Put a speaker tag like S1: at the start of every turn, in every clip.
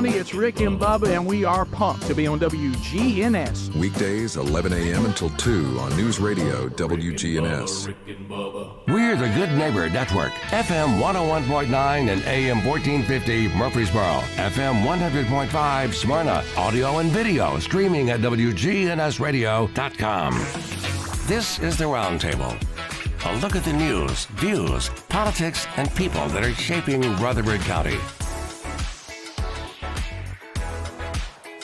S1: It's Rick and Bubba, and we are pumped to be on WGNS.
S2: Weekdays, 11 a.m. until 2 on News Radio WGNS.
S3: We're the Good Neighbor Network, FM 101.9 and AM 1450 Murfreesboro, FM 100.5 Smyrna, audio and video streaming at wgnsradio.com. This is the Roundtable. A look at the news, views, politics, and people that are shaping Rutherford County.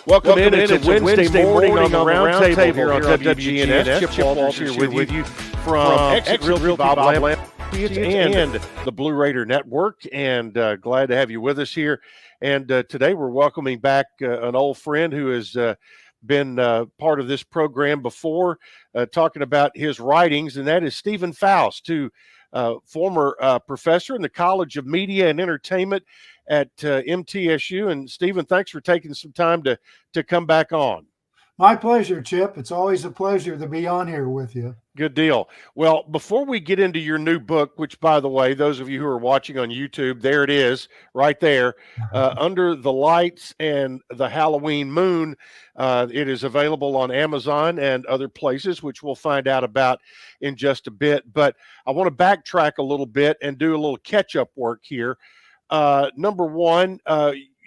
S4: Welcome in. It's a Wednesday morning on the Roundtable here on WGNS. Chip Walters here with you from Exit Realty Bob Lamb and the Blue Raider Network, and glad to have you with us here. And today we're welcoming back an old friend who has been part of this program before, talking about his writings, and that is Stephan Foust, who former professor in the College of Media and Entertainment at MTSU. And Stephan, thanks for taking some time to come back on.
S5: My pleasure, Chip. It's always a pleasure to be on here with you.
S4: Good deal. Well, before we get into your new book, which, by the way, those of you who are watching on YouTube, there it is right there, Under the Lights and the Halloween Moon. It is available on Amazon and other places, which we'll find out about in just a bit. But I want to backtrack a little bit and do a little catch-up work here. Number one,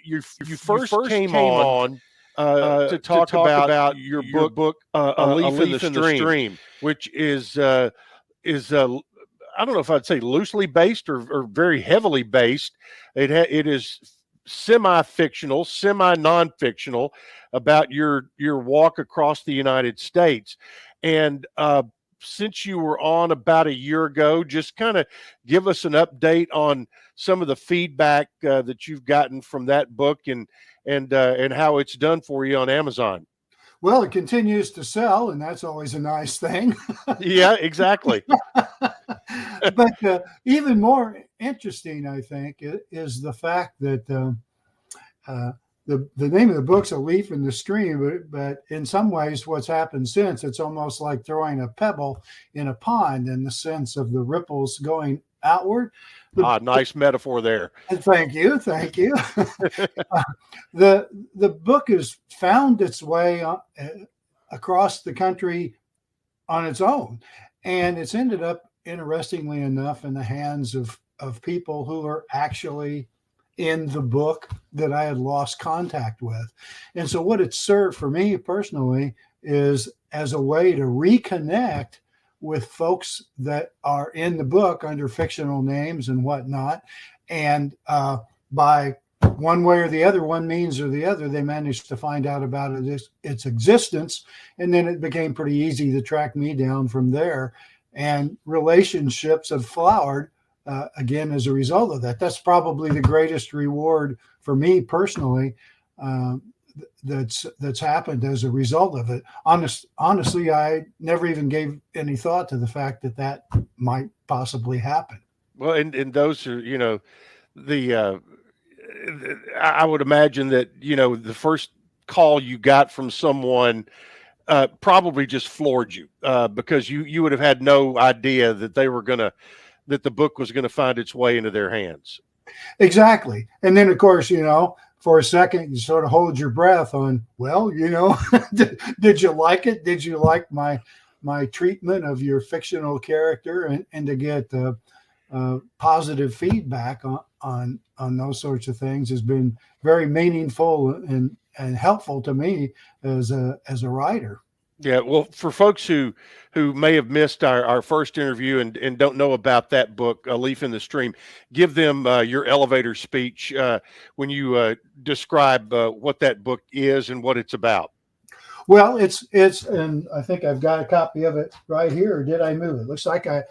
S4: you first came on to talk about your book, A Leaf in the Stream, which is I don't know if I'd say loosely based or very heavily based. It is semi-fictional, semi-non-fictional about your walk across the United States. And since you were on about a year ago, just kind of give us an update on some of the feedback that you've gotten from that book and how it's done for you on Amazon.
S5: Well, it continues to sell, and that's always a nice thing.
S4: Yeah, exactly.
S5: But even more interesting, I think, is the fact that the name of the book's A Leaf in the Stream, but in some ways what's happened since, it's almost like throwing a pebble in a pond in the sense of the ripples going outward.
S4: Nice metaphor there.
S5: Thank you. The book has found its way across the country on its own, and it's ended up, interestingly enough, in the hands of people who are actually in the book that I had lost contact with. And so what it served for me personally is as a way to reconnect with folks that are in the book under fictional names and whatnot. And by one way or the other, one means or the other, they managed to find out about its existence. And then it became pretty easy to track me down from there. And relationships have flowered again as a result of that. That's probably the greatest reward for me personally that's happened as a result of it. Honestly, I never even gave any thought to the fact that might possibly happen.
S4: Well, and those are, I would imagine that, the first call you got from someone probably just floored you because you would have had no idea that that the book was going to find its way into their hands. Exactly.
S5: And then, of course, for a second, you sort of hold your breath on, well, did you like it? Did you like my treatment of your fictional character? And to get positive feedback on those sorts of things has been very meaningful and helpful to me as a writer.
S4: Yeah, well, for folks who may have missed our first interview and don't know about that book, A Leaf in the Stream, give them your elevator speech when you describe what that book is and what it's about.
S5: Well, it's and I think I've got a copy of it right here. Or did I move it? Looks like I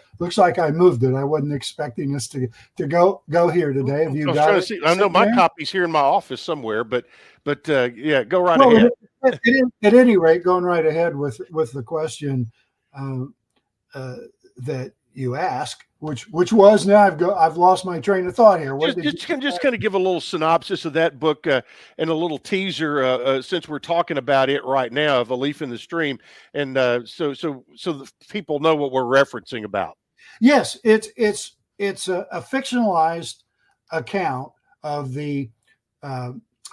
S5: moved it. I wasn't expecting us to go here today. Have you got it?
S4: I know my copy's here in my office somewhere, but yeah, go right ahead.
S5: At any rate, going right ahead with the question that you ask, which was now I've lost my train of thought here.
S4: Just kind of give a little synopsis of that book and a little teaser since we're talking about it right now of A Leaf in the Stream, and so the people know what we're referencing about.
S5: Yes, it's a fictionalized account of the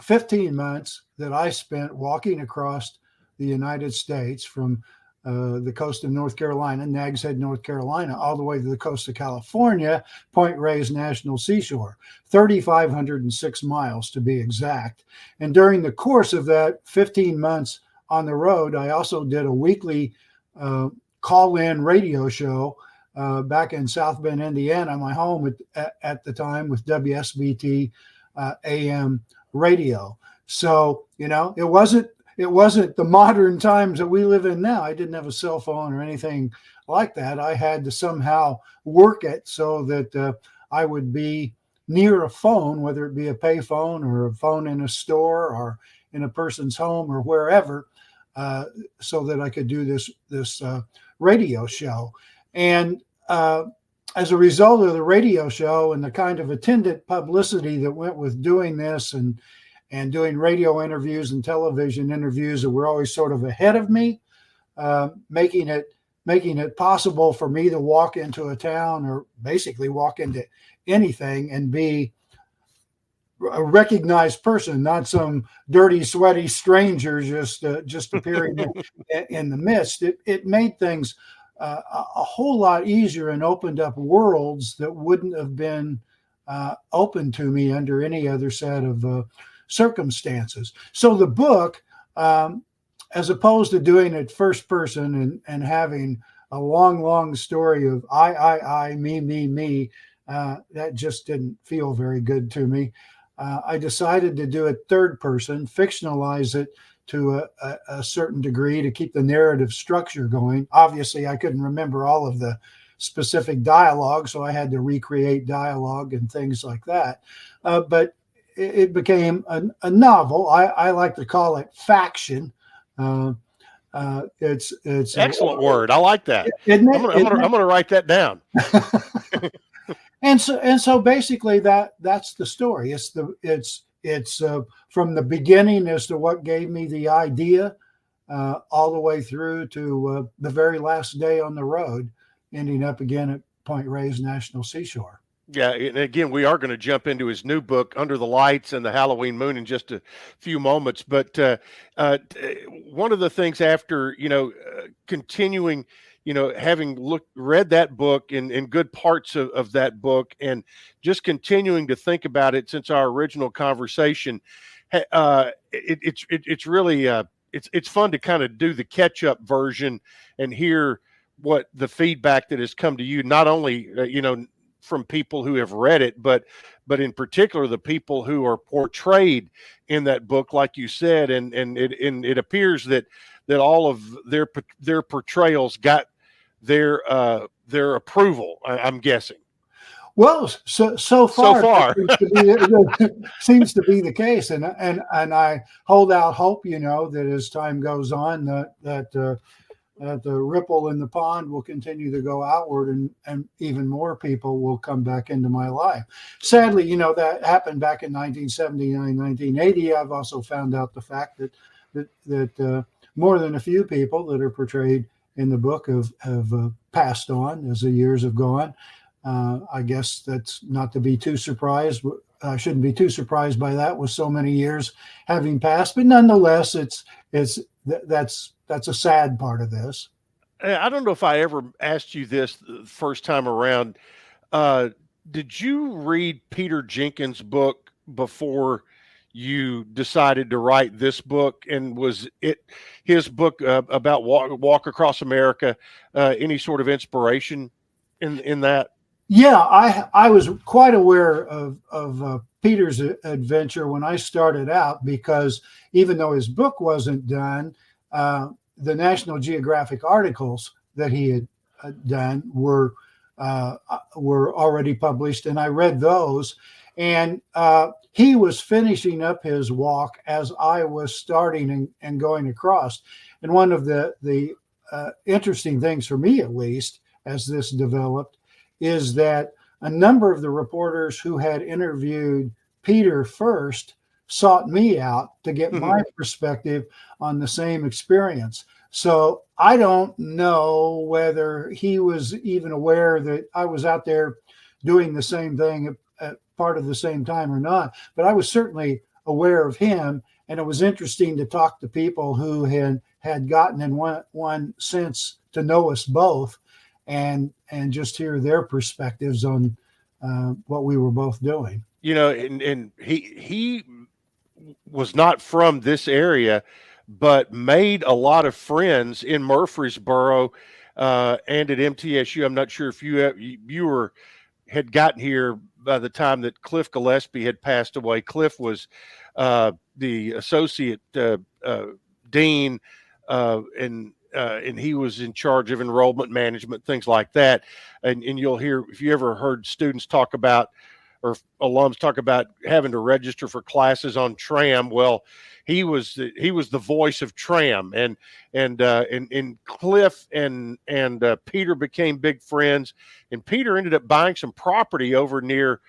S5: 15 months that I spent walking across the United States from the coast of North Carolina, Nags Head, North Carolina, all the way to the coast of California, Point Reyes National Seashore, 3,506 miles to be exact. And during the course of that 15 months on the road, I also did a weekly call-in radio show back in South Bend, Indiana, my home at the time, with WSBT AM radio. So, it wasn't the modern times that we live in now. I didn't have a cell phone or anything like that. I had to somehow work it so that I would be near a phone, whether it be a pay phone or a phone in a store or in a person's home or wherever, so that I could do this radio show. And as a result of the radio show and the kind of attendant publicity that went with doing this and doing radio interviews and television interviews that were always sort of ahead of me, making it possible for me to walk into a town or basically walk into anything and be a recognized person, not some dirty, sweaty stranger just appearing in the midst. It made things a whole lot easier and opened up worlds that wouldn't have been open to me under any other set of circumstances. So the book, as opposed to doing it first person and having a long story of I, me, that just didn't feel very good to me. I decided to do it third person, fictionalize it to a certain degree to keep the narrative structure going. Obviously, I couldn't remember all of the specific dialogue, so I had to recreate dialogue and things like that. But it became a novel. I like to call it faction. It's
S4: excellent word. I like that.
S5: I'm
S4: gonna write that down.
S5: And so basically that's the story. It's from the beginning as to what gave me the idea, all the way through to the very last day on the road, ending up again at Point Reyes National Seashore.
S4: Yeah, and again, we are going to jump into his new book, Under the Lights and the Halloween Moon, in just a few moments. But one of the things after, continuing, having read that book and good parts of that book, and just continuing to think about it since our original conversation, it's really it's fun to kind of do the catch-up version and hear what the feedback that has come to you, not only from people who have read it, but in particular the people who are portrayed in that book, like you said, and it appears that all of their portrayals got their approval. I'm guessing.
S5: Well, so far. Seems to be the case, and I hold out hope, that as time goes on, that the ripple in the pond will continue to go outward, and even more people will come back into my life. Sadly, that happened back in 1979, 1980. I've also found out the fact that more than a few people that are portrayed in the book have passed on as the years have gone. I guess that's not to be too surprised. I shouldn't be too surprised by that with so many years having passed, but nonetheless, that's a sad part of this.
S4: I don't know if I ever asked you this the first time around. Did you read Peter Jenkins' book before you decided to write this book? And was his book about walk across America any sort of inspiration in that?
S5: Yeah, I was quite aware of Peter's adventure when I started out, because even though his book wasn't done, the National Geographic articles that he had done were already published, and I read those. And he was finishing up his walk as I was starting and going across. And one of the interesting things for me, at least, as this developed, is that a number of the reporters who had interviewed Peter first sought me out to get my perspective on the same experience. So I don't know whether he was even aware that I was out there doing the same thing at part of the same time or not, but I was certainly aware of him. And it was interesting to talk to people who had gotten in one sense to know us both, and just hear their perspectives on what we were both doing.
S4: And he was not from this area, but made a lot of friends in Murfreesboro and at MTSU. I'm not sure if you had gotten here by the time that Cliff Gillespie had passed away. Cliff was the associate dean, and he was in charge of enrollment management, things like that. And you'll hear, if you ever heard students talk about, or alums talk about having to register for classes on tram, well, he was the voice of tram, and Cliff and Peter became big friends, and Peter ended up buying some property over near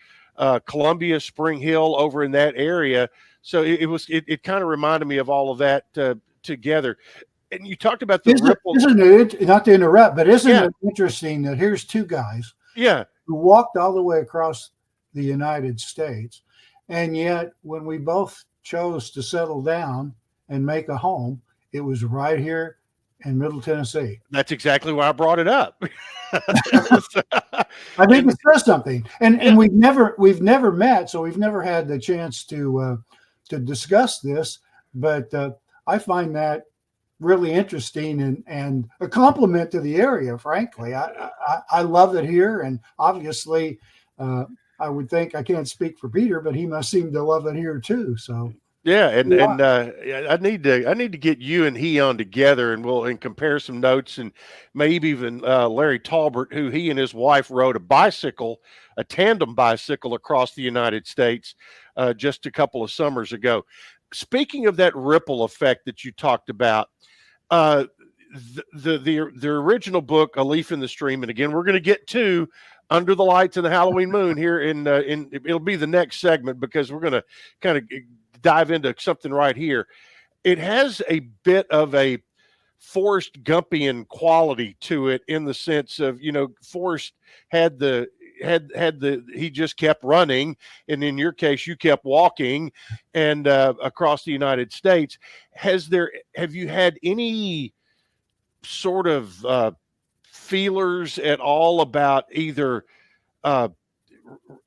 S4: Columbia, Spring Hill, over in that area. So it kind of reminded me of all of that together. And you talked about the ripple.
S5: Isn't it, not to interrupt, but isn't it interesting that here's two guys who walked all the way across the United States, and yet when we both chose to settle down and make a home, it was right here in Middle Tennessee.
S4: That's exactly why I brought it up.
S5: I think it says something, and we've never met, so we've never had the chance to discuss this. But I find that really interesting and a compliment to the area. Frankly, I love it here, and obviously, I would think, I can't speak for Peter, but he must seem to love it here too. So.
S4: Yeah, and I need to get you and he on together, and we'll compare some notes, and maybe even Larry Talbert, who he and his wife rode a tandem bicycle across the United States just a couple of summers ago. Speaking of that ripple effect that you talked about, the original book, A Leaf in the Stream, and again, we're going to get to Under the Lights and the Halloween Moon here in it'll be the next segment, because we're going to kind of dive into something right here. It has a bit of a Forrest Gumpian quality to it, in the sense of, Forrest had he just kept running, and in your case, you kept walking, and across the United States. Have you had any sort of feelers at all about either a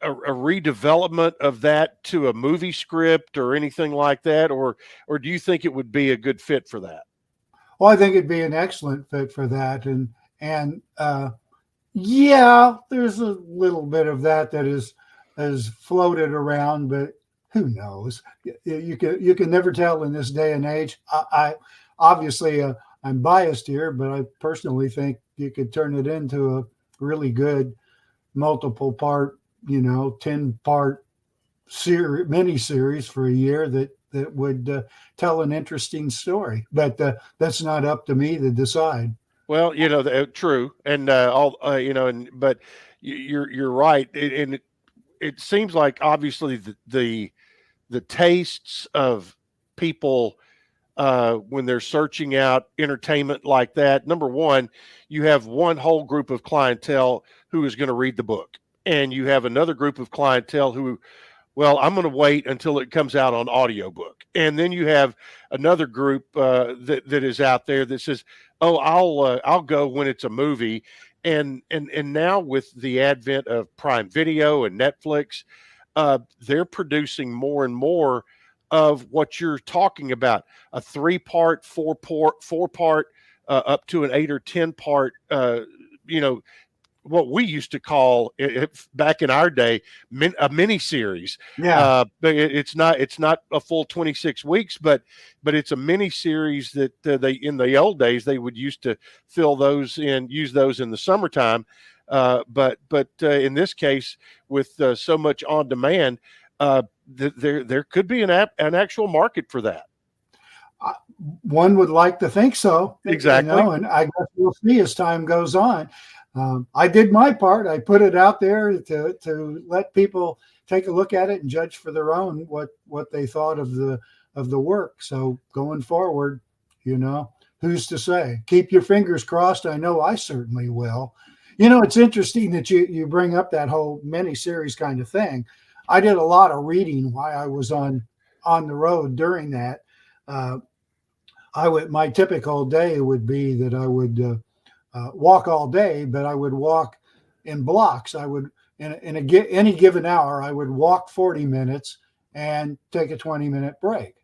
S4: redevelopment of that to a movie script or anything like that, or do you think it would be a good fit for that?
S5: Well, I think it'd be an excellent fit for that, and yeah, there's a little bit of that is floated around, but who knows? You can never tell in this day and age. I obviously I'm biased here, but I personally think you could turn it into a really good multiple part, 10-part mini series for a year that would tell an interesting story. But that's not up to me to decide.
S4: Well, true, and but you're right, and it seems like obviously the tastes of people when they're searching out entertainment like that. Number one, you have one whole group of clientele who is going to read the book, and you have another group of clientele who, well, I'm going to wait until it comes out on audiobook. And then you have another group that is out there that says, oh, I'll go when it's a movie. And now with the advent of Prime Video and Netflix, they're producing more and more of what you're talking about, a 3-part, 4-part, up to an 8 or 10-part, what we used to call back in our day, a mini series.
S5: Yeah.
S4: But it's not a full 26 weeks, but it's a mini series that they, in the old days, they would used to fill those in, use those in the summertime. But in this case, with so much on demand, there could be an actual market for that.
S5: One would like to think so.
S4: Exactly.
S5: And I guess we'll see as time goes on. I did my part. I put it out there to let people take a look at it and judge for their own what they thought of the work. So going forward, who's to say? Keep your fingers crossed. I know I certainly will. It's interesting that you bring up that whole mini series kind of thing. I did a lot of reading while I was on on the road during that. My typical day would be that I would walk all day, but I would walk in blocks. I would any given hour, I would walk 40 minutes and take a 20-minute break.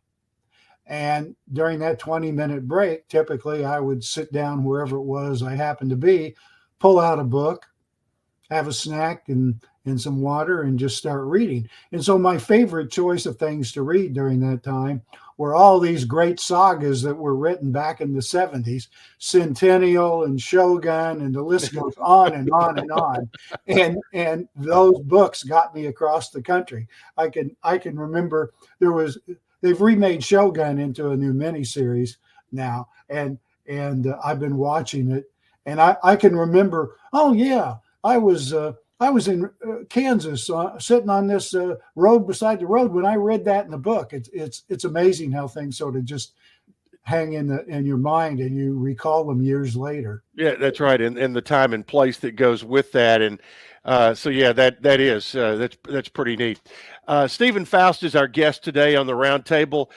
S5: And during that 20-minute break, typically I would sit down wherever it was I happened to be, pull out a book, have a snack and some water, and just start reading. And so my favorite choice of things to read during that time were all these great sagas that were written back in the 70s, Centennial and Shogun, and the list goes on and on and on. And those books got me across the country. I can remember they've remade Shogun into a new miniseries now, and I've been watching it, and I can remember, oh yeah, I was in Kansas, sitting on this road beside the road when I read that in the book. It's amazing how things sort of just hang in your mind, and you recall them years later.
S4: Yeah, that's right, and the time and place that goes with that, and so yeah, that's pretty neat. Stephan Foust is our guest today on the Roundtable.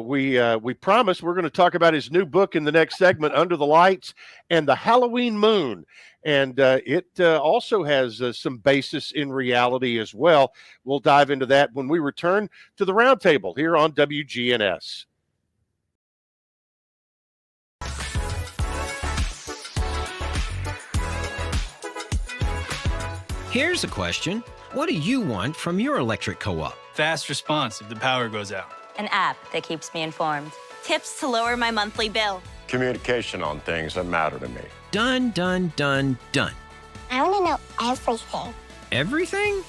S4: We promise we're going to talk about his new book in the next segment, Under the Lights and the Halloween Moon. And it also has some basis in reality as well. We'll dive into that when we return to the Roundtable here on WGNS.
S6: Here's a question. What do you want from your electric co-op?
S7: Fast response if the power goes out.
S8: An app that keeps me informed. Tips to lower my monthly bill.
S9: Communication on things that matter to me.
S6: Done, done, done, done.
S10: I want to know everything.
S6: Everything?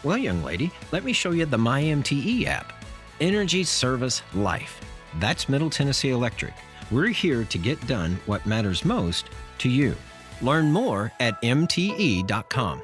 S6: Well, young lady, let me show you the MyMTE app. Energy Service Life. That's Middle Tennessee Electric. We're here to get done what matters most to you. Learn more at mte.com.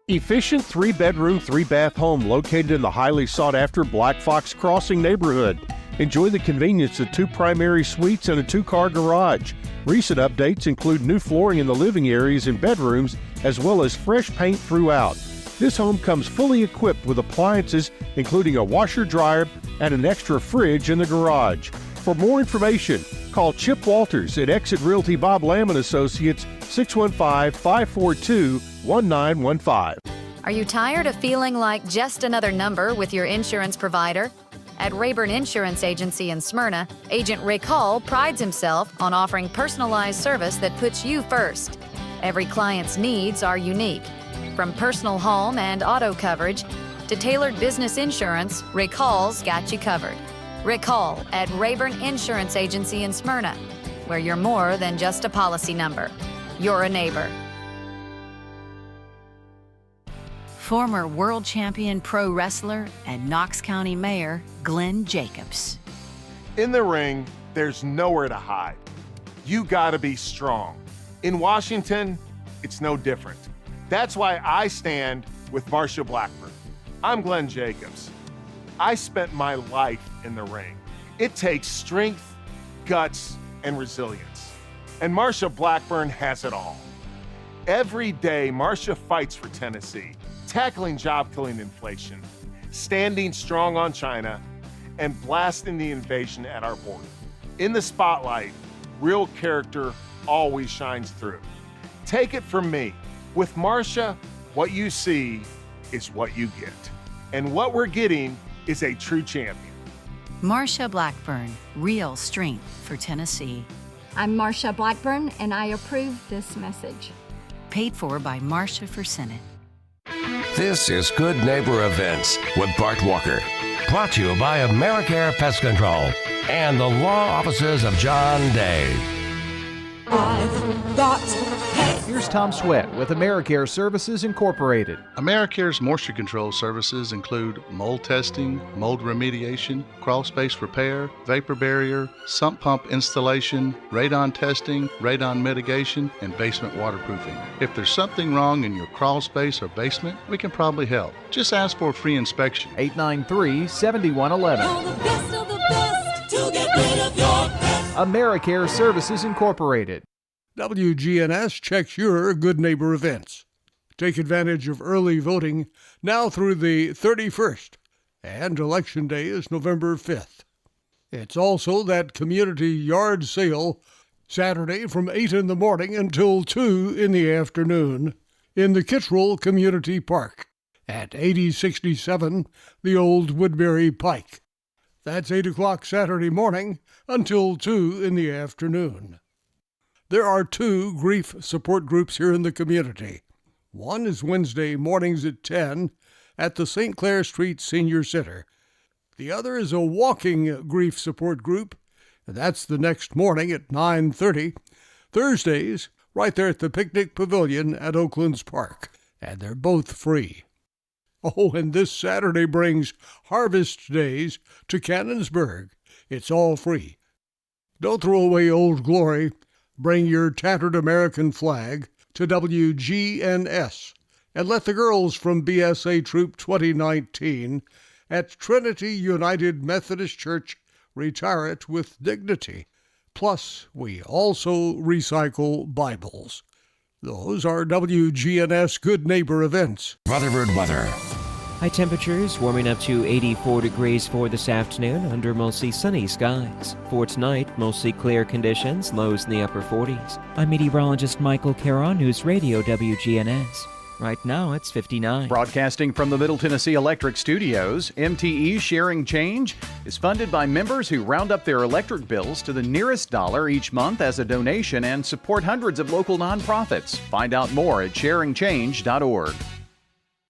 S1: Efficient 3-bedroom, 3-bath home located in the highly sought-after Black Fox Crossing neighborhood. Enjoy the convenience of 2 primary suites and a 2-car garage. Recent updates include new flooring in the living areas and bedrooms, as well as fresh paint throughout. This home comes fully equipped with appliances, including a washer-dryer and an extra fridge in the garage. For more information, call Chip Walters at Exit Realty Bob Lamb & Associates, 615-542-1915.
S11: Are you tired of feeling like just another number with your insurance provider? At Rayburn Insurance Agency in Smyrna, Agent Rick Hall prides himself on offering personalized service that puts you first. Every client's needs are unique. From personal home and auto coverage to tailored business insurance, Rick Hall's got you covered. Rick Hall at Rayburn Insurance Agency in Smyrna, where you're more than just a policy number. You're a neighbor.
S12: Former world champion pro wrestler and Knox County Mayor Glenn Jacobs.
S13: In the ring, there's nowhere to hide. You gotta be strong. In Washington, it's no different. That's why I stand with Marsha Blackburn. I'm Glenn Jacobs. I spent my life in the ring. It takes strength, guts, and resilience. And Marsha Blackburn has it all. Every day, Marsha fights for Tennessee, tackling job-killing inflation, standing strong on China, and blasting the invasion at our border. In the spotlight, real character always shines through. Take it from me. With Marsha, what you see is what you get. And what we're getting is a true champion.
S12: Marsha Blackburn, real strength for Tennessee.
S14: I'm Marsha Blackburn, and I approve this message.
S12: Paid for by Marsha for Senate.
S3: This is Good Neighbor Events with Bart Walker. Brought to you by AmeriCare Pest Control and the law offices of John Day.
S15: I've got Here's Tom Sweat with AmeriCare Services Incorporated.
S16: AmeriCare's moisture control services include mold testing, mold remediation, crawl space repair, vapor barrier, sump pump installation, radon testing, radon mitigation, and basement waterproofing. If there's something wrong in your crawl space or basement, we can probably help. Just ask for a free inspection.
S15: 893-7111. AmeriCare Services Incorporated.
S17: WGNS checks your Good Neighbor events. Take advantage of early voting now through the 31st and Election Day is November 5th. It's also that community yard sale Saturday from 8 in the morning until 2 in the afternoon in the Kittrell Community Park at 8067 the Old Woodbury Pike. That's 8 o'clock Saturday morning until 2 in the afternoon. There are 2 grief support groups here in the community. One is Wednesday mornings at 10 at the St. Clair Street Senior Center. The other is a walking grief support group, and that's the next morning at 9:30. Thursdays, right there at the Picnic Pavilion at Oaklands Park, and they're both free. Oh, and this Saturday brings Harvest Days to Cannonsburg. It's all free. Don't throw away Old Glory. Bring your tattered American flag to WGNS and let the girls from BSA Troop 2019 at Trinity United Methodist Church retire it with dignity. Plus, we also recycle Bibles. Those are WGNS Good Neighbor events.
S3: Rutherford weather.
S18: High temperatures warming up to 84 degrees for this afternoon under mostly sunny skies. For tonight, mostly clear conditions, lows in the upper 40s. I'm meteorologist Michael Caron, News Radio WGNS. Right now, it's 59.
S15: Broadcasting from the Middle Tennessee Electric Studios, MTE Sharing Change is funded by members who round up their electric bills to the nearest dollar each month as a donation and support hundreds of local nonprofits. Find out more at sharingchange.org.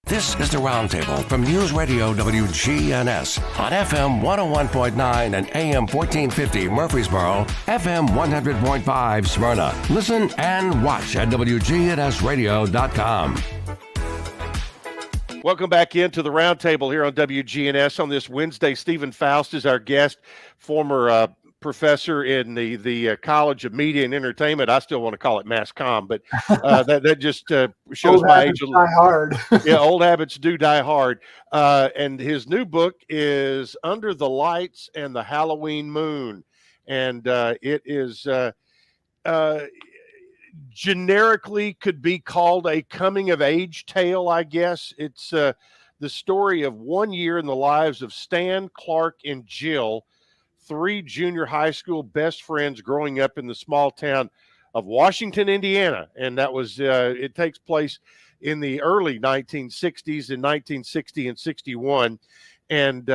S3: This is the Roundtable from News Radio WGNS on FM 101.9 and AM 1450 Murfreesboro, FM 100.5 Smyrna. Listen and watch at wgnsradio.com.
S4: Welcome back into the Roundtable here on WGNS on this Wednesday. Stephan Foust is our guest, former professor in the College of Media and Entertainment. I still want to call it Mass Comm, but that just shows
S5: old
S4: my age.
S5: Die hard.
S4: Yeah, old habits do die hard. And his new book is Under the Lights and the Halloween Moon, and it is generically could be called a coming-of-age tale, I guess. It's the story of 1 year in the lives of Stan, Clark, and Jill, 3 junior high school best friends growing up in the small town of Washington, Indiana. And that was, it takes place in the early 1960s, in 1960 and 61. And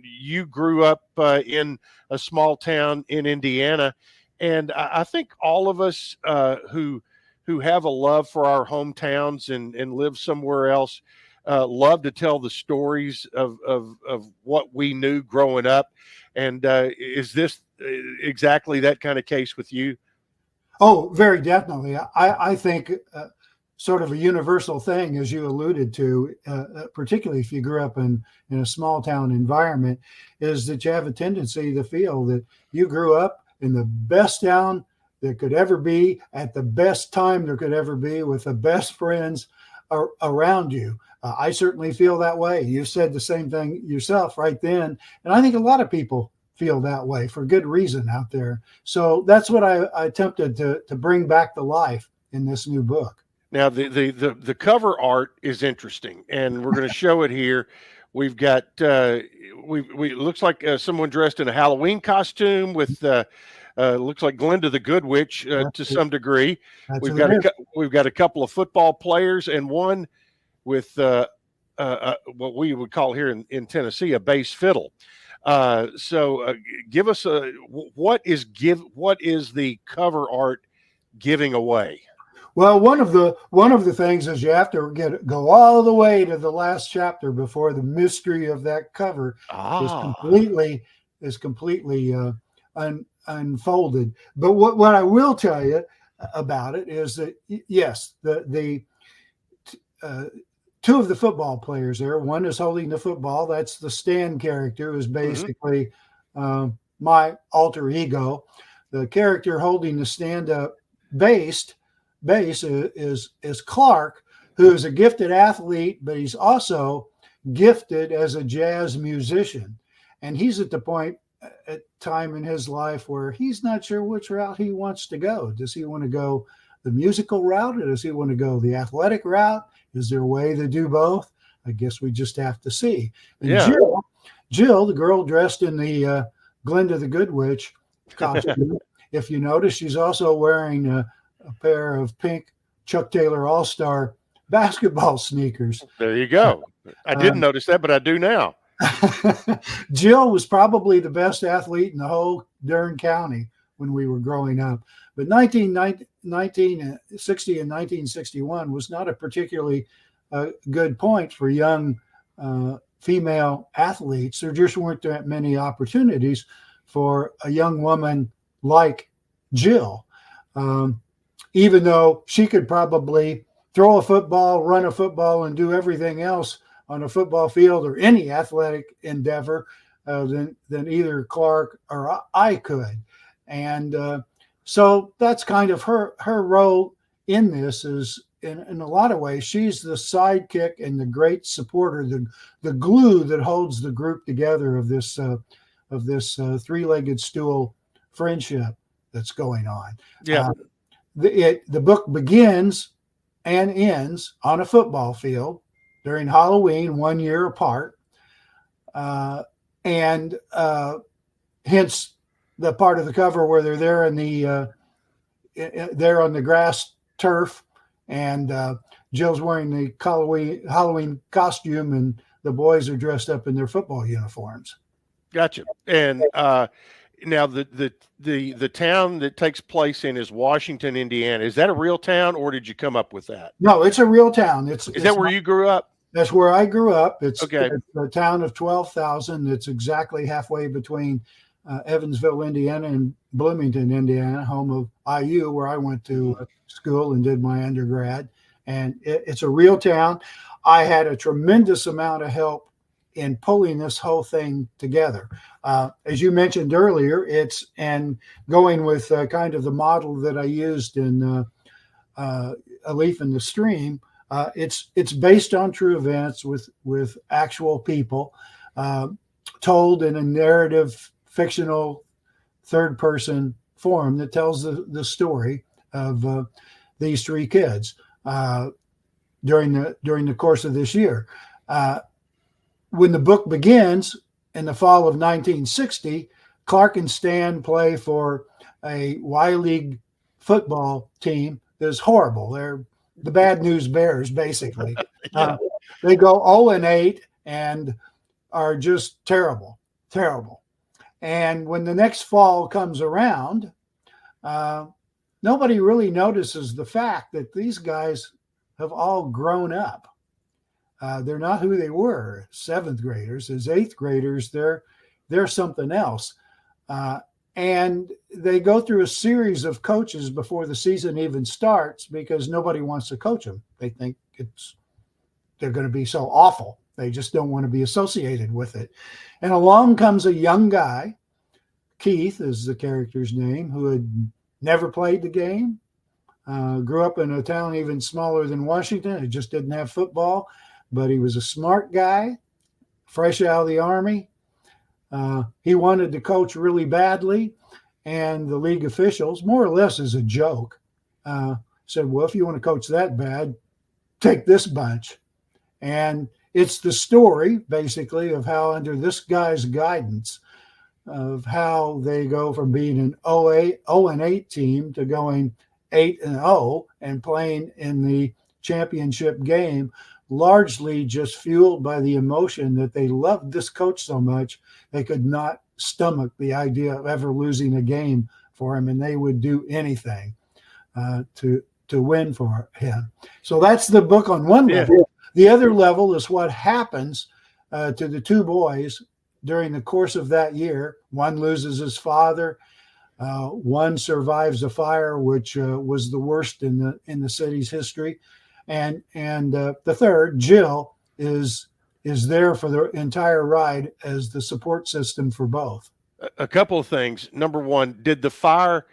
S4: you grew up in a small town in Indiana. And I think all of us who have a love for our hometowns and live somewhere else love to tell the stories of what we knew growing up. And is this exactly that kind of case with you?
S5: Oh, very definitely. I think sort of a universal thing, as you alluded to, particularly if you grew up in a small town environment, is that you have a tendency to feel that you grew up in the best town there could ever be, at the best time there could ever be, with the best friends around you. I certainly feel that way. You said the same thing yourself right then. And I think a lot of people feel that way for good reason out there. So that's what I attempted to bring back to life in this new book.
S4: Now, the cover art is interesting, and we're going to show it here. We've got, we looks like someone dressed in a Halloween costume with, looks like Glinda the Good Witch to some degree. We've got a couple of football players and one with what we would call here in Tennessee a bass fiddle. So give us what is the cover art giving away?
S5: Well, one of the things is you have to go all the way to the last chapter before the mystery of that cover is completely unfolded. But what I will tell you about it is that yes, the 2 of the football players there, one is holding the football. That's the Stan character, who's basically my alter ego. The character holding the stand-up bass is Clark, who is a gifted athlete, but he's also gifted as a jazz musician. And he's at the point at time in his life where he's not sure which route he wants to go. Does he want to go the musical route, or does he want to go the athletic route? Is there a way to do both? I guess we just have to see. And
S4: Yeah.
S5: Jill, the girl dressed in the Glinda the Good Witch costume, if you notice, she's also wearing a pair of pink Chuck Taylor All-Star basketball sneakers.
S4: There you go. I didn't notice that, but I do now.
S5: Jill was probably the best athlete in the whole Dern County when we were growing up. But 1960 and 1961 was not a particularly good point for young female athletes. There just weren't that many opportunities for a young woman like Jill, even though she could probably throw a football, run a football, and do everything else on a football field or any athletic endeavor than either Clark or I could. And so that's kind of her role in this is in a lot of ways, she's the sidekick and the great supporter, the glue that holds the group together of this three-legged stool friendship that's going on.
S4: Yeah.
S5: The book begins and ends on a football field during Halloween, 1 year apart, and hence the part of the cover where they're there in the there on the grass turf, and Jill's wearing the Halloween costume, and the boys are dressed up in their football uniforms.
S4: Gotcha. And now the town that takes place in is Washington, Indiana. Is that a real town, or did you come up with that?
S5: No, it's a real town. Is
S4: that where you grew up?
S5: That's where I grew up. It's
S4: okay.
S5: It's a town of 12,000. It's exactly halfway between Evansville, Indiana, and Bloomington, Indiana, home of IU, where I went to school and did my undergrad. And it's a real town. I had a tremendous amount of help in pulling this whole thing together. As you mentioned earlier, it's and going with kind of the model that I used in A Leaf in the Stream. It's based on true events with actual people, told in a narrative, fictional, third-person form that tells the story of these three kids during the course of this year. When the book begins in the fall of 1960, Clark and Stan play for a Y League football team that's horrible. They're the Bad News Bears, basically.
S4: Yeah.
S5: They go 0-8 and are just terrible. And when the next fall comes around, nobody really notices the fact that these guys have all grown up. They're not who they were, seventh graders. As eighth graders, they're something else. And they go through a series of coaches before the season even starts because nobody wants to coach them. They think they're going to be so awful. They just don't want to be associated with it. And along comes a young guy, Keith is the character's name, who had never played the game, grew up in a town even smaller than Washington. It just didn't have football, but he was a smart guy, fresh out of the Army. He wanted to coach really badly, and the league officials, more or less as a joke, said, well, if you want to coach that bad, take this bunch. And it's the story, basically, of how under this guy's guidance, of how they go from being an 0-8 team to going 8-0 and playing in the championship game, largely just fueled by the emotion that they loved this coach so much they could not stomach the idea of ever losing a game for him, and they would do anything to win for him. So that's the book on one level. Yeah. The other level is what happens to the two boys during the course of that year. One loses his father. One survives a fire, which was the worst in the city's history. And the third, Jill, is there for the entire ride as the support system for both.
S4: A couple of things. Number one, did the fire,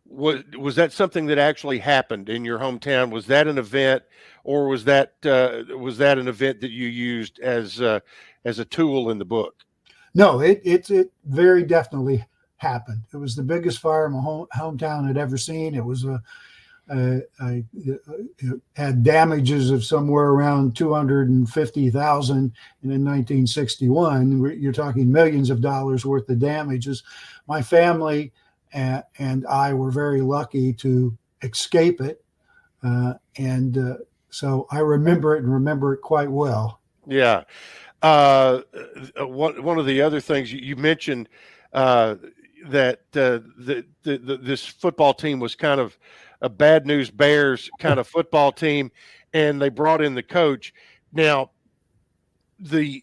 S4: was that something that actually happened in your hometown? Was that an event, or was that an event that you used as a tool in the book?
S5: No, it very definitely happened. It was the biggest fire my hometown had ever seen. It was I had damages of somewhere around 250,000, and in 1961, you're talking millions of dollars worth of damages. My family and I were very lucky to escape it, and so I remember it and remember it quite well.
S4: Yeah. One of the other things you mentioned, that this football team was kind of a Bad News Bears kind of football team, and they brought in the coach. Now, and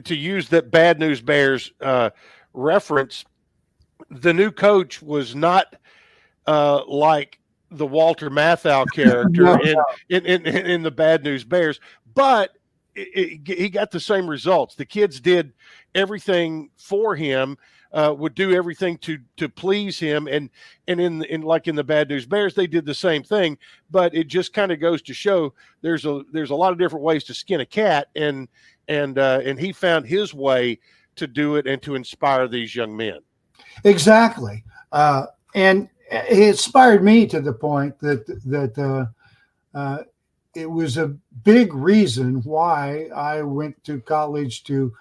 S4: to use that Bad News Bears reference, the new coach was not like the Walter Matthau character in the Bad News Bears, but he got the same results. The kids did everything for him, would do everything to please him, and in like in the Bad News Bears, they did the same thing. But it just kind of goes to show there's a lot of different ways to skin a cat, and he found his way to do it and to inspire these young men.
S5: Exactly, and he inspired me to the point that it was a big reason why I went to college to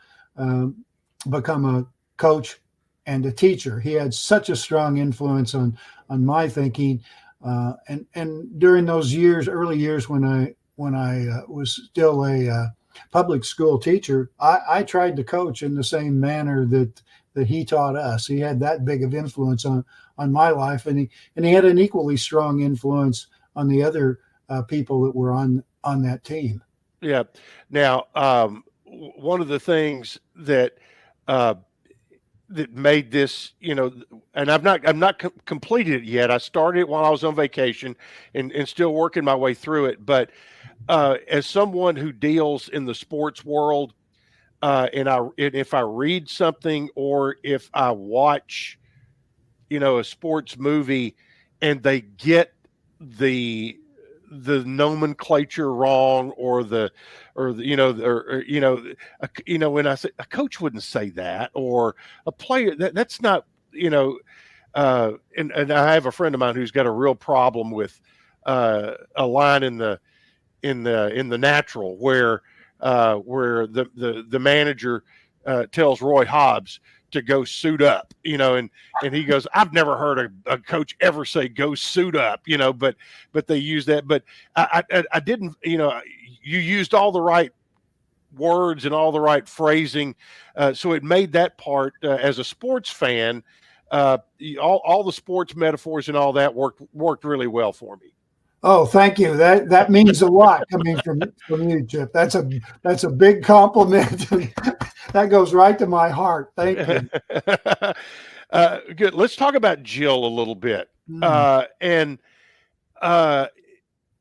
S5: become a coach and a teacher. He had such a strong influence on my thinking, and during those early years when I was still a public school teacher, I tried to coach in the same manner that he taught us. He had that big of influence on my life, and he had an equally strong influence on the other people that were on that team.
S4: Yeah. Now, one of the things that made this, and I've not completed it yet. I started it while I was on vacation and still working my way through it. But as someone who deals in the sports world, and if I read something or if I watch, a sports movie and they get the nomenclature wrong when I say a coach wouldn't say that, or a player that's not, and I have a friend of mine who's got a real problem with a line in the Natural where the manager tells Roy Hobbs to go suit up, and he goes, I've never heard a coach ever say go suit up, but they use that. But I didn't, you used all the right words and all the right phrasing. So it made that part, as a sports fan, all the sports metaphors and all that worked really well for me.
S5: Oh, thank you. That means a lot coming from you, Chip. That's a big compliment. That goes right to my heart. Thank you.
S4: Good. Let's talk about Jill a little bit.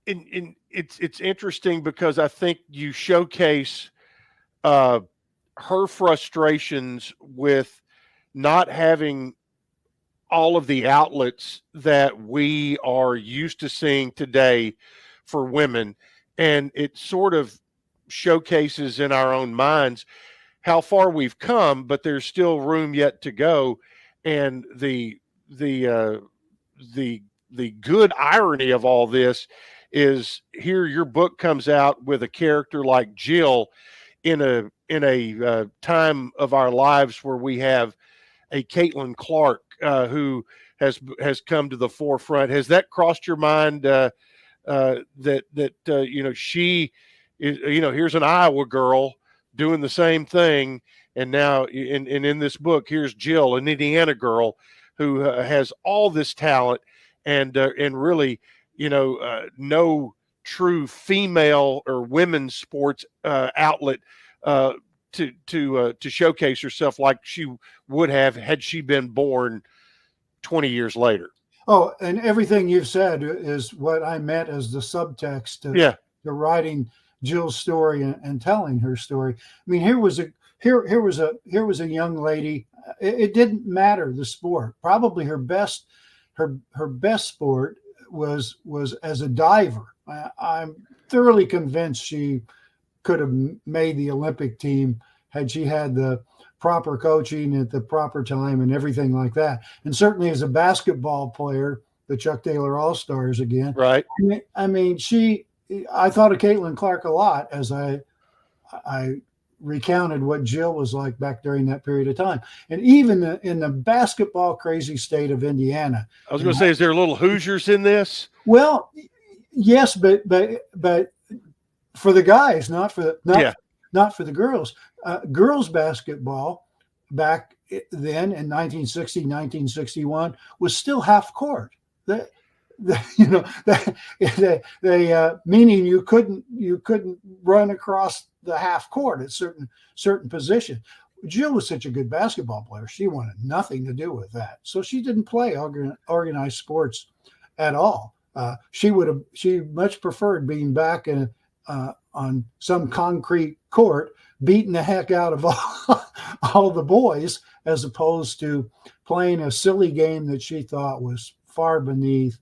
S4: It's interesting because I think you showcase her frustrations with not having all of the outlets that we are used to seeing today for women. And it sort of showcases in our own minds how far we've come, but there's still room yet to go. And the good irony of all this is here your book comes out with a character like Jill in a time of our lives where we have a Caitlin Clark who has come to the forefront. Has that crossed your mind, that she is, here's an Iowa girl doing the same thing, and now in this book here's Jill, an Indiana girl who has all this talent and really no true female or women's sports outlet to showcase herself like she would have had she been born 20 years later.
S5: Oh, and everything you've said is what I meant as the subtext to writing Jill's story and telling her story. I mean, here was a young lady. It didn't matter the sport. Probably her best sport was as a diver. I'm thoroughly convinced she could have made the Olympic team had she had the proper coaching at the proper time and everything like that. And certainly as a basketball player, the Chuck Taylor All-Stars again.
S4: Right.
S5: I mean, I thought of Caitlin Clark a lot as I recounted what Jill was like back during that period of time. And even in the basketball crazy state of Indiana.
S4: I was going to say, is there little Hoosiers in this?
S5: Well, yes, but for the guys, not for the girls. Girls basketball back then in 1960, 1961 was still half court. Meaning you couldn't run across the half court at certain position. Jill was such a good basketball player. She wanted nothing to do with that. So she didn't play organized sports at all. She much preferred being back on some concrete court, beating the heck out of all the boys, as opposed to playing a silly game that she thought was far beneath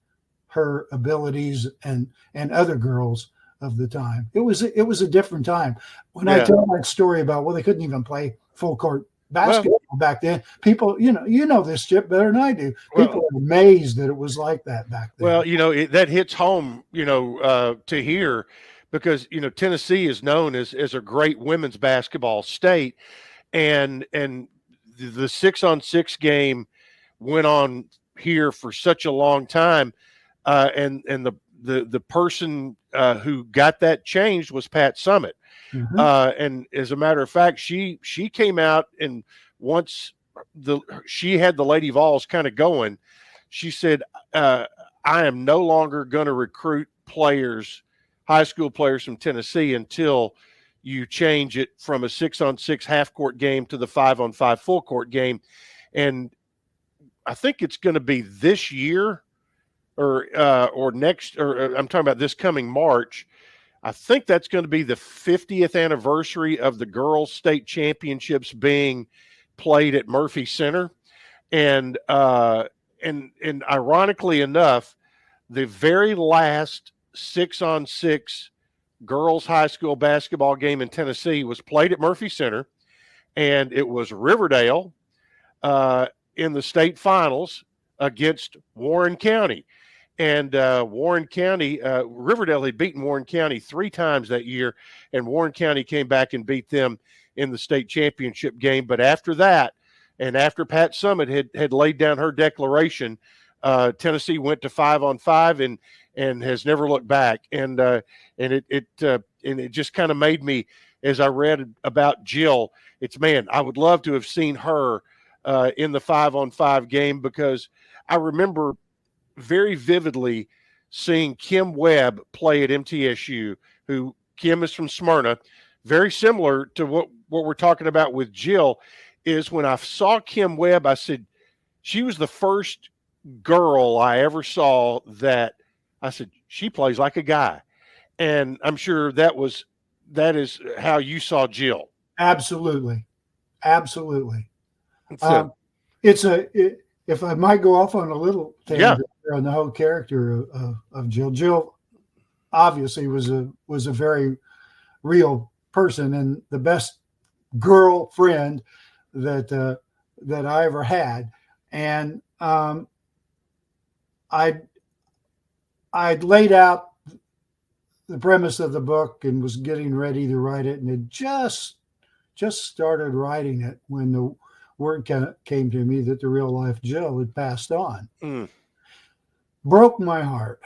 S5: her abilities and other girls of the time. It was a different time. When I tell that story about, well, they couldn't even play full court basketball back then, people, you know this, Chip, better than I do. People are amazed that it was like that back then.
S4: Well, that hits home, to hear, because, Tennessee is known as a great women's basketball state, and the 6-on-6 game went on here for such a long time. And the person who got that changed was Pat Summitt. Mm-hmm. And as a matter of fact, she came out, and once she had the Lady Vols kind of going, she said, I am no longer going to recruit high school players from Tennessee until you change it from a 6-on-6 half court game to the 5-on-5 full court game. And I think it's going to be this year or next, or I'm talking about this coming March. I think that's going to be the 50th anniversary of the girls' state championships being played at Murphy Center. And ironically enough, the very last 6-on-6 girls high school basketball game in Tennessee was played at Murphy Center, and it was Riverdale in the state finals against Warren County. And Warren County, Riverdale had beaten Warren County 3 times that year, and Warren County came back and beat them in the state championship game. But after that, and after Pat Summitt had laid down her declaration, Tennessee went to 5-on-5 and has never looked back. And it just kind of made me, as I read about Jill, I would love to have seen her in the 5-on-5 game, because I remember very vividly seeing Kim Webb play at MTSU, who Kim is from Smyrna. Very similar to what we're talking about with Jill, is when I saw Kim Webb, I said, she was the first girl I ever saw that I said, she plays like a guy. And I'm sure that is how you saw Jill.
S5: Absolutely.
S4: So,
S5: if I might go off on a little tangent on the whole character of Jill. Jill obviously was a very real person, and the best girlfriend that I ever had. And I'd laid out the premise of the book and was getting ready to write it, and had just started writing it when the word came to me that the real life Jill had passed on. Broke my heart.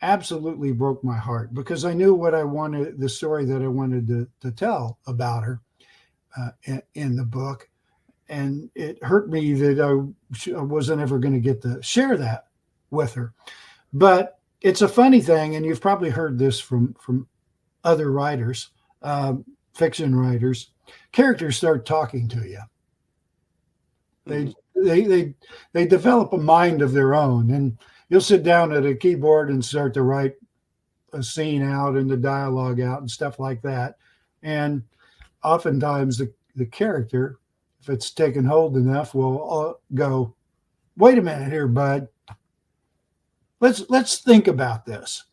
S5: Absolutely broke my heart, because I knew what I wanted, the story that I wanted to tell about her in the book. And it hurt me that I wasn't ever going to get to share that with her. But it's a funny thing, and you've probably heard this from other writers, fiction writers. Characters start talking to you. They develop a mind of their own, and you'll sit down at a keyboard and start to write a scene out and the dialogue out and stuff like that. And oftentimes the character, if it's taken hold enough, will go, wait a minute here, bud. Let's think about this.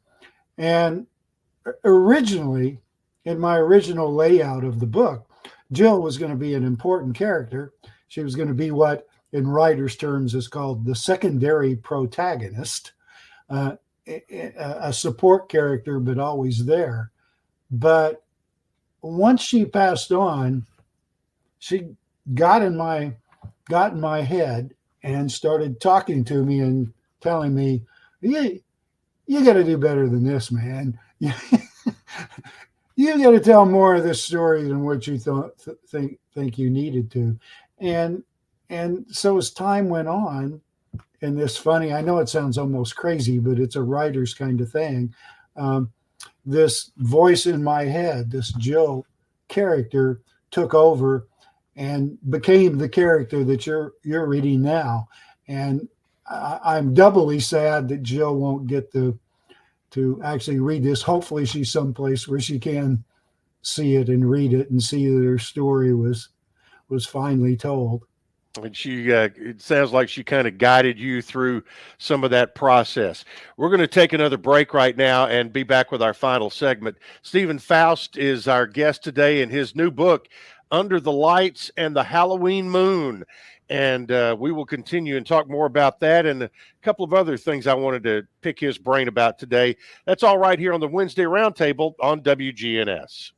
S5: And originally, in my original layout of the book, Jill was going to be an important character. She was going to be what in writers' terms is called the secondary protagonist. a support character, but always there. But once she passed on, she got in my head and started talking to me and telling me, you got to do better than this, man. You got to tell more of this story than what you think you needed to. And so as time went on, and this funny, I know it sounds almost crazy, but it's a writer's kind of thing. This voice in my head, this Jill character, took over and became the character that you're reading now. And I'm doubly sad that Jill won't get to actually read this. Hopefully she's someplace where she can see it and read it and see that her story was finally told.
S4: And she, it sounds like she kind of guided you through some of that process. We're going to take another break right now and be back with our final segment. Stephan Foust is our guest today in his new book, Under the Lights and the Halloween Moon. And we will continue and talk more about that and a couple of other things I wanted to pick his brain about today. That's all right here on the Wednesday Roundtable on WGNS.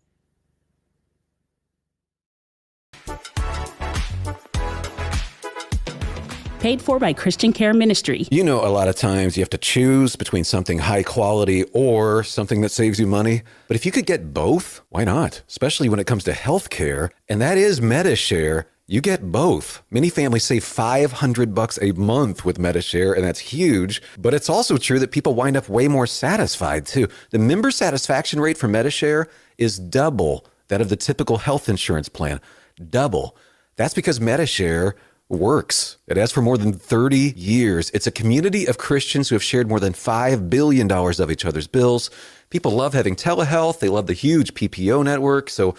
S19: Paid for by Christian Care Ministry.
S20: You know, a lot of times you have to choose between something high quality or something that saves you money. But if you could get both, why not? Especially when it comes to health care. And that is MediShare. You get both. Many families save $500 a month with MediShare, and that's huge. But it's also true that people wind up way more satisfied, too. The member satisfaction rate for MediShare is double that of the typical health insurance plan. Double. That's because MediShare works. It has for more than 30 years. It's a community of Christians who have shared more than $5 billion of each other's bills. People love having telehealth. They love the huge PPO network. So,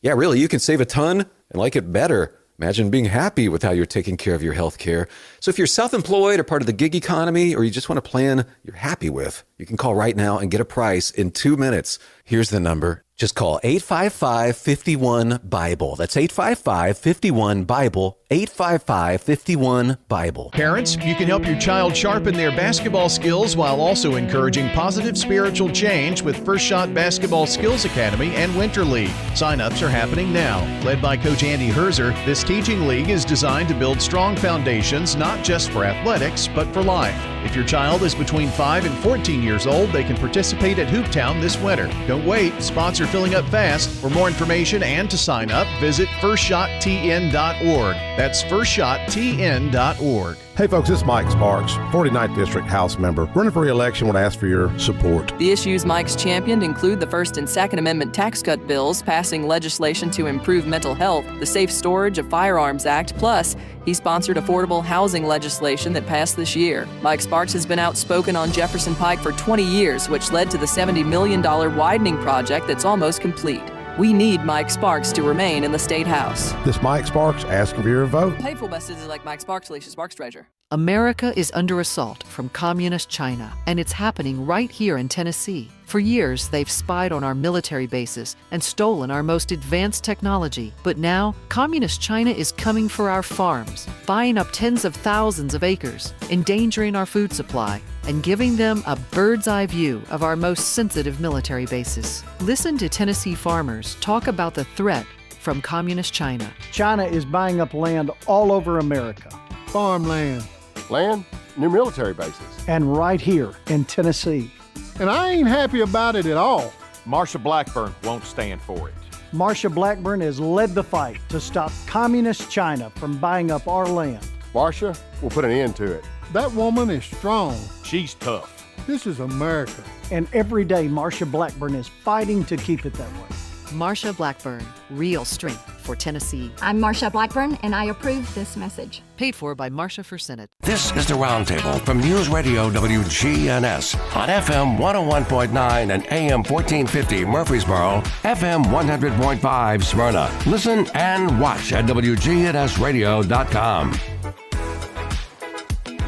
S20: yeah, really, you can save a ton and like it better. Imagine being happy with how you're taking care of your health care. So if you're self-employed or part of the gig economy, or you just want a plan you're happy with, you can call right now and get a price in 2 minutes. Here's the number. Just call 855-51-BIBLE. That's 855-51-BIBLE. 855-51-BIBLE.
S15: Parents, you can help your child sharpen their basketball skills while also encouraging positive spiritual change with First Shot Basketball Skills Academy and Winter League. Sign-ups are happening now. Led by Coach Andy Herzer, this teaching league is designed to build strong foundations not just for athletics, but for life. If your child is between 5 and 14 years old, they can participate at Hooptown this winter. Don't wait. Spots are filling up fast. For more information and to sign up, visit firstshottn.org. That's firstshottn.org.
S21: Hey folks, this is Mike Sparks, 49th District House member. Running for re-election, would ask for your support.
S22: The issues Mike's championed include the First and Second Amendment tax cut bills, passing legislation to improve mental health, the Safe Storage of Firearms Act, plus he sponsored affordable housing legislation that passed this year. Mike Sparks has been outspoken on Jefferson Pike for 20 years, which led to the $70 million widening project that's almost complete. We need Mike Sparks to remain in the State House.
S21: This is Mike Sparks asking for your vote.
S22: Paid for by citizens like Mike Sparks, Alicia Sparks, Treasurer.
S23: America is under assault from communist China, and it's happening right here in Tennessee. For years, they've spied on our military bases and stolen our most advanced technology. But now, communist China is coming for our farms, buying up tens of thousands of acres, endangering our food supply, and giving them a bird's eye view of our most sensitive military bases. Listen to Tennessee farmers talk about the threat from communist China.
S24: China is buying up land all over America. Farmland.
S9: Land? New military bases.
S24: And right here in Tennessee.
S17: And I ain't happy about it at all.
S13: Marsha Blackburn won't stand for it.
S24: Marsha Blackburn has led the fight to stop communist China from buying up our land.
S9: Marsha will put an end to it.
S17: That woman is strong.
S13: She's tough.
S17: This is America.
S24: And every day, Marsha Blackburn is fighting to keep it that way.
S11: Marsha Blackburn, real strength for Tennessee.
S14: I'm Marsha Blackburn, and I approve this message.
S11: Paid for by Marsha for Senate.
S3: This is the Roundtable from News Radio WGNS on FM 101.9 and AM 1450 Murfreesboro, FM 100.5 Smyrna. Listen and watch at wgnsradio.com.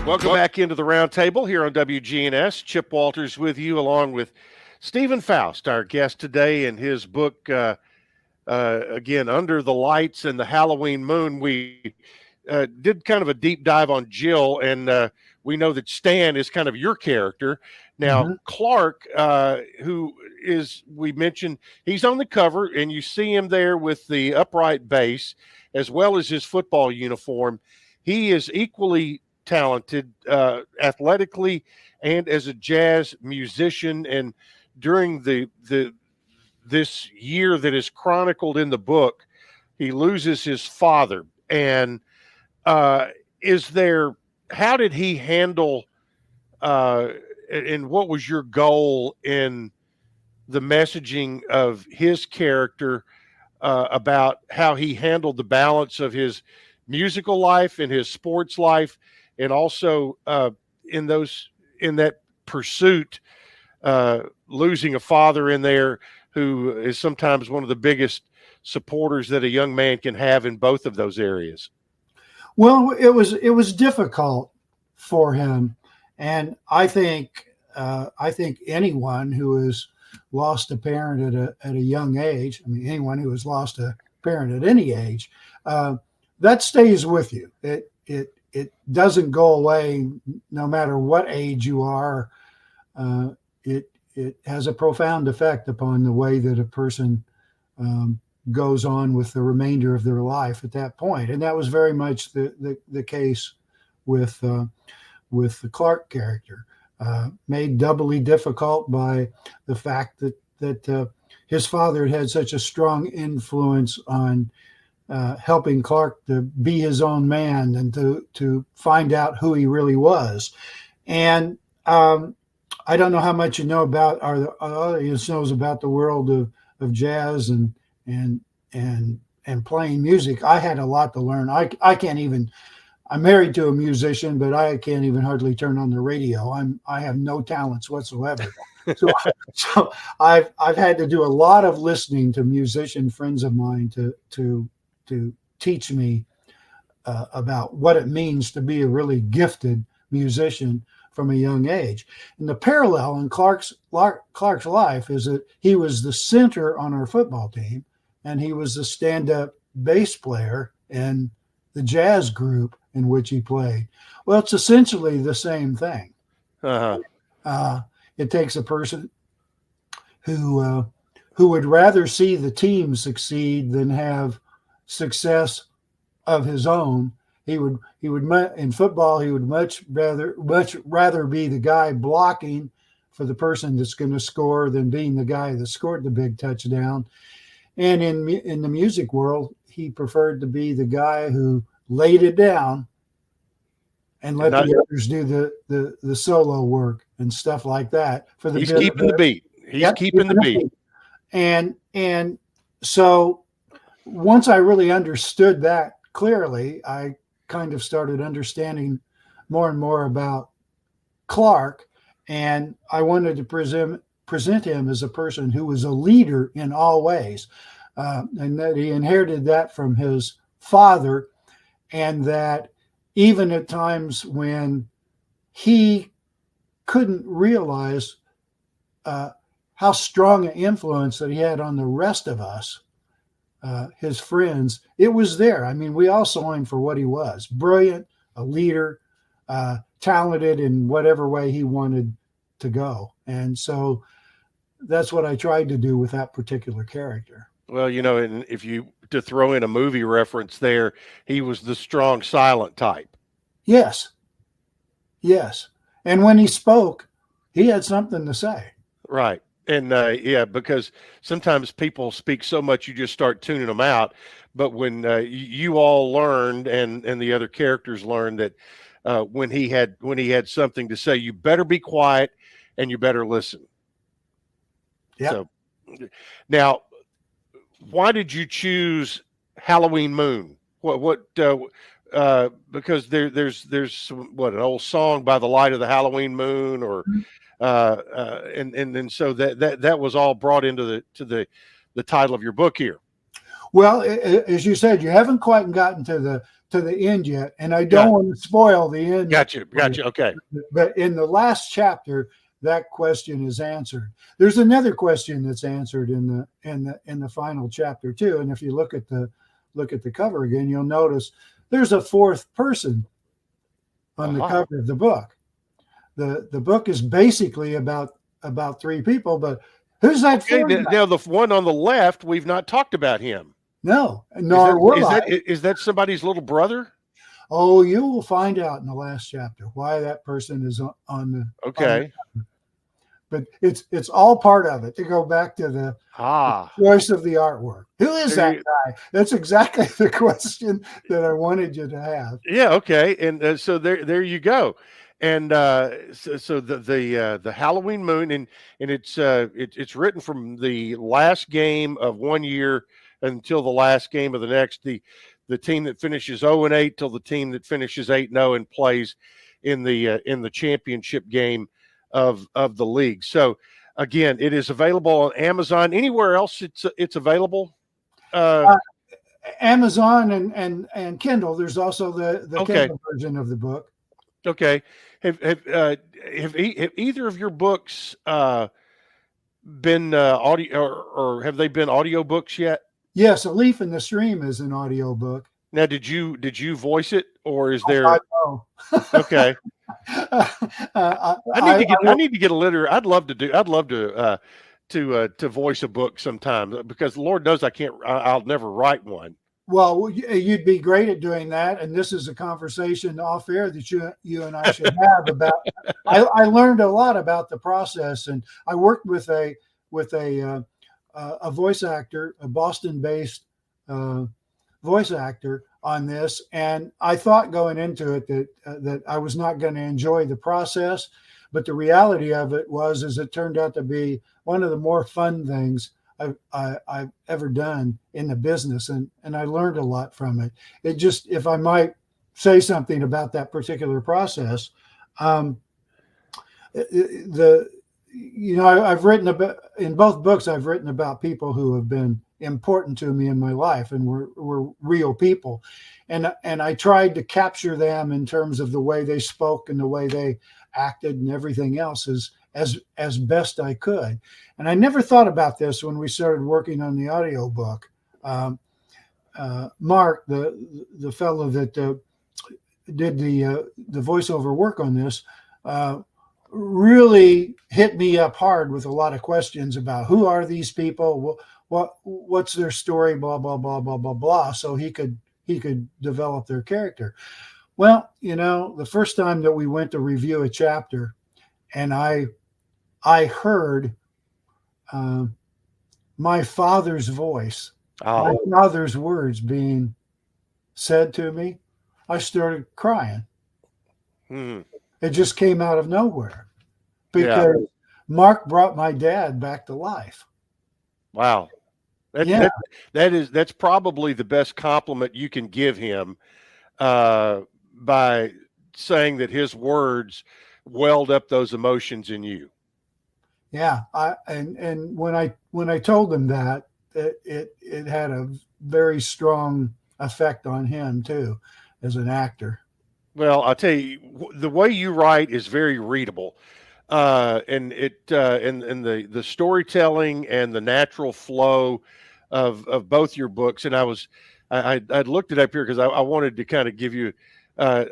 S4: Welcome back into the Roundtable here on WGNS. Chip Walters with you, along with Stephan Foust, our guest today, in his book, again, Under the Lights and the Halloween Moon. We did kind of a deep dive on Jill, and we know that Stan is kind of your character. Now, Clark, who is, we mentioned, he's on the cover, and you see him there with the upright bass as well as his football uniform. He is equally talented athletically and as a jazz musician. And during this year that is chronicled in the book, he loses his father. And how did he handle and what was your goal in the messaging of his character about how he handled the balance of his musical life and his sports life, and also in that pursuit, losing a father in there who is sometimes one of the biggest supporters that a young man can have in both of those areas?
S5: Well, it was difficult for him, and I think anyone who has lost a parent at a young age, I mean, anyone who has lost a parent at any age, that stays with you. It doesn't go away no matter what age you are. It has a profound effect upon the way that a person goes on with the remainder of their life at that point. And that was very much the case with the Clark character, made doubly difficult by the fact that his father had such a strong influence on helping Clark to be his own man and to find out who he really was. And I don't know how much you know about, or the audience knows about the world of jazz and playing music. I had a lot to learn. I'm married to a musician, but I can't even hardly turn on the radio. I have no talents whatsoever. So I've had to do a lot of listening to musician friends of mine to teach me about what it means to be a really gifted musician from a young age. And the parallel in Clark's life is that he was the center on our football team, and he was the stand-up bass player in the jazz group in which he played. Well, it's essentially the same thing. It takes a person who would rather see the team succeed than have success of his own. He would in football, he would much rather be the guy blocking for the person that's going to score than being the guy that scored the big touchdown. And in the music world, he preferred to be the guy who laid it down and let the others do the solo work and stuff like that.
S4: He's keeping the beat. He's keeping the beat.
S5: And so once I really understood that clearly, I kind of started understanding more and more about Clark, and I wanted to present him as a person who was a leader in all ways, and that he inherited that from his father, and that even at times when he couldn't realize how strong an influence that he had on the rest of us, his friends, it was there. I mean, we all saw him for what he was: brilliant, a leader, talented in whatever way he wanted to go. And so that's what I tried to do with that particular character.
S4: Well, and if you to throw in a movie reference there, he was the strong, silent type.
S5: Yes. And when he spoke, he had something to say.
S4: Right. And because sometimes people speak so much you just start tuning them out. But when you all learned and the other characters learned that when he had something to say, you better be quiet and you better listen.
S5: Yeah.
S4: So, now, why did you choose Halloween Moon? Because there's an old song, By the Light of the Halloween Moon, or and so that was all brought into the title of your book here.
S5: Well, as you said, you haven't quite gotten to the end yet, and I don't want to spoil the end.
S4: Gotcha. Okay.
S5: But in the last chapter, that question is answered. There's another question that's answered in the final chapter too. And if you look at the cover again, you'll notice there's a fourth person on the cover of the book. The book is basically about three people, but who's that fourth guy?
S4: Now the one on the left, we've not talked about him.
S5: No, nor will I.
S4: Is that somebody's little brother?
S5: Oh, you will find out in the last chapter why that person is on the.
S4: Okay.
S5: But it's all part of it. To go back to the choice of the artwork. Who is that guy? That's exactly the question that I wanted you to have.
S4: Yeah. Okay. And so there you go. And so the Halloween Moon, and it's written from the last game of one year until the last game of the next. The team that finishes 0-8 till the team that finishes 8-0 and plays in the championship game of the league. So again, it is available on Amazon. Anywhere else it's available?
S5: Amazon and Kindle. There's also the Kindle version of the book.
S4: Okay. Have either of your books been audio, or have they been audio books yet?
S5: Yes, A Leaf in the Stream is an audio book.
S4: Now, did you voice it, or is there?
S5: No.
S4: Okay. I need to get a literary. I'd love to voice a book sometime, because Lord knows I'll never write one.
S5: Well, you'd be great at doing that, and this is a conversation off air that you and I should have about. I learned a lot about the process, and I worked with a voice actor, a Boston-based voice actor on this, and I thought going into it that I was not going to enjoy the process, but the reality of it is it turned out to be one of the more fun things I've ever done in the business, and I learned a lot from it. It just, if I might say something about that particular process, I've written about, in both books, I've written about people who have been important to me in my life, and were real people, and I tried to capture them in terms of the way they spoke and the way they acted and everything else as best I could. And I never thought about this when we started working on the audio book. Mark, the fellow that did the voiceover work on this, really hit me up hard with a lot of questions about who are these people, what's their story, blah blah blah blah blah blah, so he could develop their character. Well, the first time that we went to review a chapter, and I heard my father's voice, my father's words being said to me, I started crying. It just came out of nowhere, because Mark brought my dad back to life.
S4: Wow. That's probably the best compliment you can give him, by saying that his words welled up those emotions in you.
S5: Yeah. And when I told him that, it had a very strong effect on him too, as an actor. Well,
S4: I'll tell you, the way you write is very readable, and the storytelling and the natural flow of both your books. And I looked it up here because I wanted to kind of give you.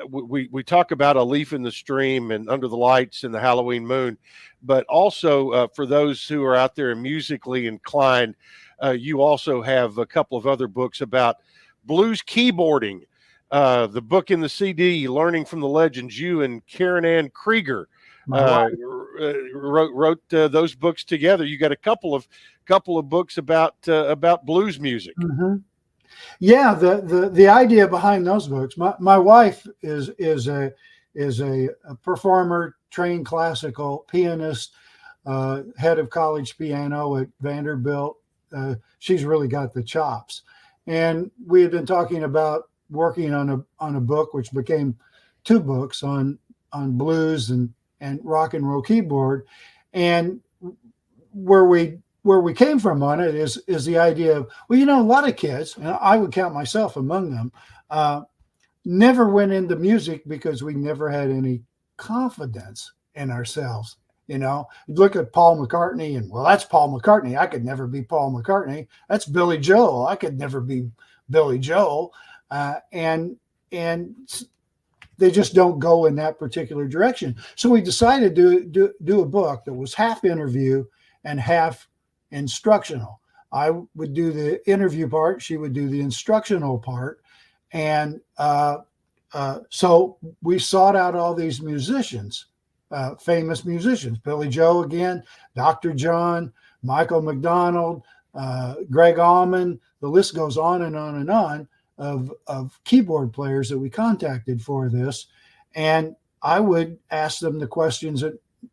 S4: We talk about A Leaf in the Stream and Under the Lights and the Halloween Moon, but also for those who are out there and musically inclined, you also have a couple of other books about blues keyboarding. The book in the CD, Learning from the Legends. You and Karen Ann Krieger wrote those books together. You got a couple of books about blues music.
S5: Mm-hmm. Yeah, the idea behind those books. My wife is a performer, trained classical pianist, head of college piano at Vanderbilt. She's really got the chops, and we had been talking about working on a book which became two books on blues and rock and roll keyboard, and where we came from on it is the idea of, a lot of kids, and I would count myself among them, never went into music because we never had any confidence in ourselves. Look at Paul McCartney, and that's Paul McCartney. I could never be Paul McCartney. That's Billy Joel. I could never be Billy Joel. And and they just don't go in that particular direction. So we decided to do a book that was half interview and half instructional. I would do the interview part, she would do the instructional part, and so we sought out all these musicians, famous musicians, Billy Joe again, Dr. John, Michael McDonald, Greg Allman, the list goes on and on and on of keyboard players that we contacted for this. And I would ask them the questions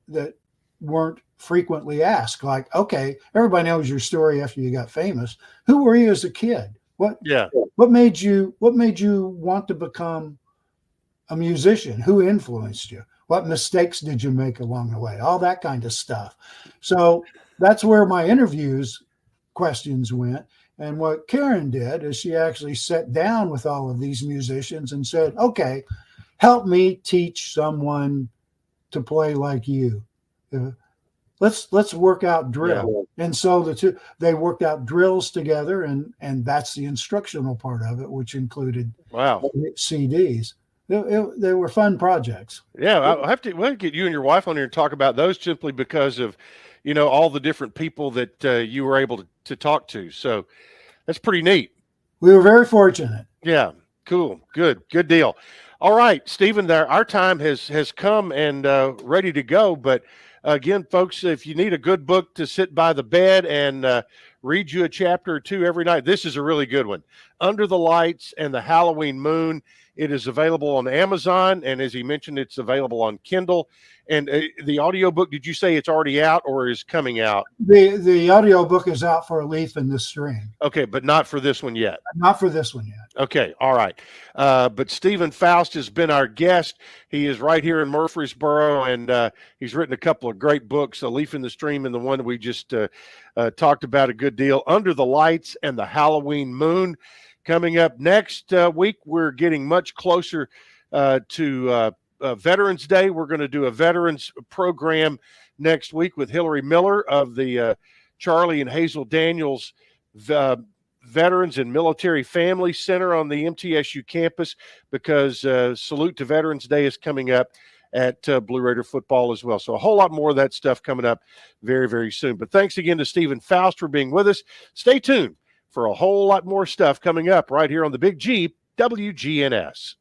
S5: that weren't frequently asked, like, okay, everybody knows your story after you got famous. Who were you as a kid? What made you want to become a musician? Who influenced you? What mistakes did you make along the way? All that kind of stuff. So that's where my interviews questions went. And what Karen did is she actually sat down with all of these musicians and said, okay, help me teach someone to play like you. Let's work out drill. Yeah. And so they worked out drills together, and that's the instructional part of it, which included CDs. They were fun projects.
S4: Yeah, we'll have to get you and your wife on here and talk about those, simply because of, all the different people that you were able to talk to. So that's pretty neat.
S5: We were very fortunate.
S4: Yeah, cool, good deal. All right, Stephen, our time has come and ready to go. But again, folks, if you need a good book to sit by the bed and read you a chapter or two every night, this is a really good one. Under the Lights and the Halloween Moon. It is available on Amazon, and as he mentioned, it's available on Kindle. And the audiobook, did you say it's already out or is coming out?
S5: The audiobook is out for A Leaf in the Stream.
S4: Okay, but not for this one yet.
S5: Not for this one yet.
S4: Okay, all right. But Stephan Foust has been our guest. He is right here in Murfreesboro, and he's written a couple of great books, A Leaf in the Stream and the one that we just talked about a good deal, Under the Lights and the Halloween Moon. Coming up next week, we're getting much closer to Veterans Day. We're going to do a veterans program next week with Hillary Miller of the Charlie and Hazel Daniels Veterans and Military Family Center on the MTSU campus, because Salute to Veterans Day is coming up at Blue Raider football as well. So a whole lot more of that stuff coming up very, very soon. But thanks again to Stephan Foust for being with us. Stay tuned for a whole lot more stuff coming up right here on the Big G, WGNS.